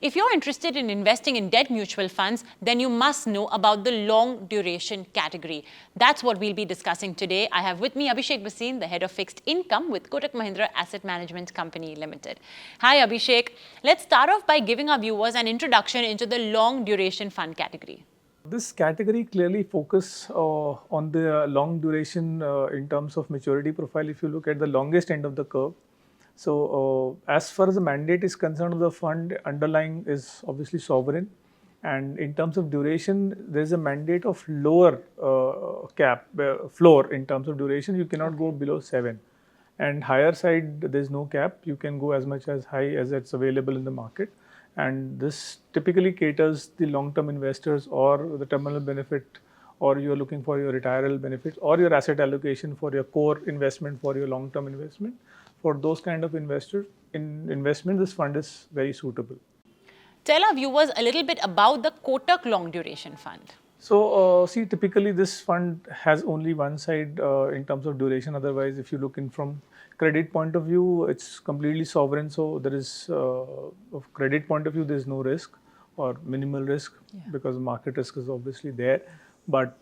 If you're interested in investing in debt mutual funds, then you must know about the long duration category. That's what we'll be discussing today. I have with me Abhishek Bisen, the head of fixed income with Kotak Mahindra Asset Management Company Limited. Hi Abhishek. Let's start off by giving our viewers an introduction into the long duration fund category. This category clearly focus on the long duration in terms of maturity profile. If you look at the longest end of the curve, so as far as the mandate is concerned, the fund underlying is obviously sovereign, and in terms of duration, there is a mandate of lower floor in terms of duration. You cannot go below 7, and higher side there is no cap. You can go as much as high as it's available in the market. And this typically caters the long-term investors or the terminal benefit, or you're looking for your retirement benefits or your asset allocation for your core investment, for your long-term investment. For those kind of investors, in investment, this fund is very suitable. Tell our viewers a little bit about the Kotak Long Duration Fund. So, see, typically this fund has only one side in terms of duration. Otherwise, if you look in from credit point of view, it's completely sovereign. So there is, of credit point of view, there is no risk or minimal risk because market risk is obviously there. But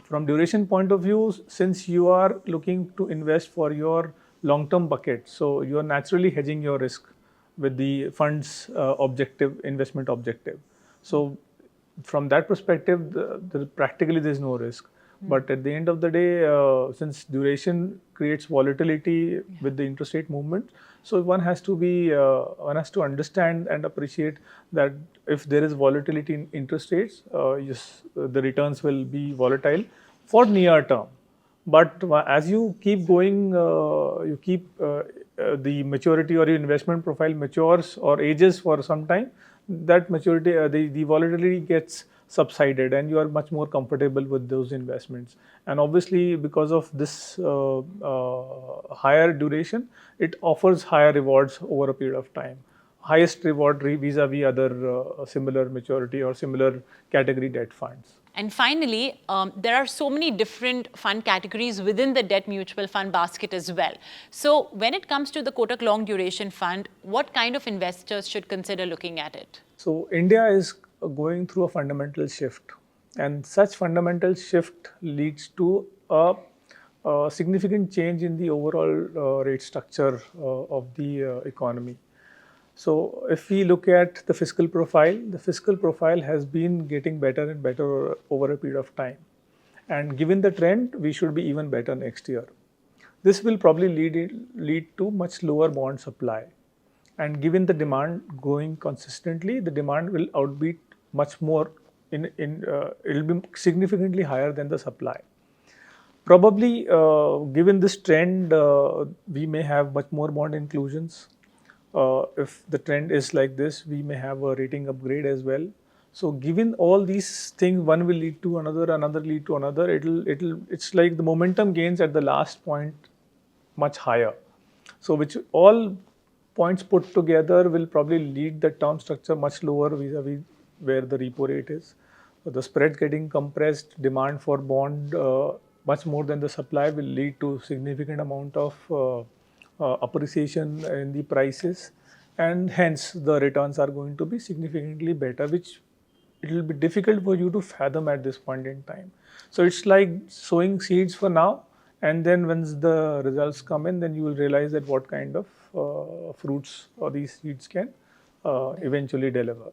from duration point of view, since you are looking to invest for your long-term bucket, so you are naturally hedging your risk with the fund's investment objective. So from that perspective, practically there is no risk. But at the end of the day, since duration creates volatility with the interest rate movement, so one has to understand and appreciate that if there is volatility in interest rates, yes, the returns will be volatile for near term. But as you keep going, the maturity or your investment profile matures or ages for some time, that maturity, the volatility gets subsided and you are much more comfortable with those investments. And obviously, because of this higher duration, it offers higher rewards over a period of time. Highest reward vis-a-vis other similar maturity or similar category debt funds. And finally, there are so many different fund categories within the debt mutual fund basket as well. So when it comes to the Kotak Long Duration Fund, what kind of investors should consider looking at it? So India is going through a fundamental shift, and such fundamental shift leads to a significant change in the overall rate structure of the economy. So if we look at the fiscal profile has been getting better and better over a period of time. And given the trend, we should be even better next year. This will probably lead to much lower bond supply. And given the demand growing consistently, the demand will outbeat much more, it will be significantly higher than the supply. Probably, given this trend, we may have much more bond inclusions. If the trend is like this, we may have a rating upgrade as well. So given all these things, one will lead to another, another lead to another. It's like the momentum gains at the last point much higher. So which all points put together will probably lead the term structure much lower vis-a-vis where the repo rate is. So the spread getting compressed, demand for bond much more than the supply will lead to significant amount of appreciation in the prices, and hence the returns are going to be significantly better, which it will be difficult for you to fathom at this point in time. So it's like sowing seeds for now, and then once the results come in, then you will realize that what kind of fruits or these seeds can eventually deliver.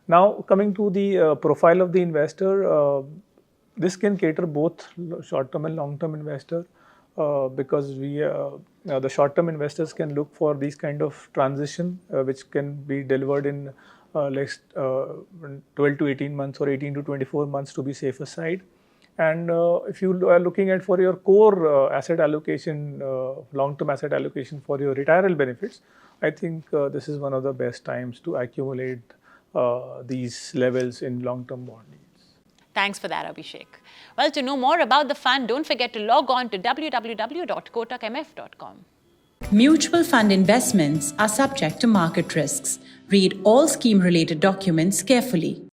Now coming to the profile of the investor, this can cater both short-term and long-term investor. Because the short-term investors can look for these kind of transition which can be delivered in next 12 to 18 months or 18 to 24 months to be safer side. And if you are looking at for your core asset allocation, long-term asset allocation for your retirement benefits, I think this is one of the best times to accumulate these levels in long-term bond yields. Thanks for that, Abhishek. Well, to know more about the fund, don't forget to log on to www.kotakmf.com. Mutual fund investments are subject to market risks. Read all scheme-related documents carefully.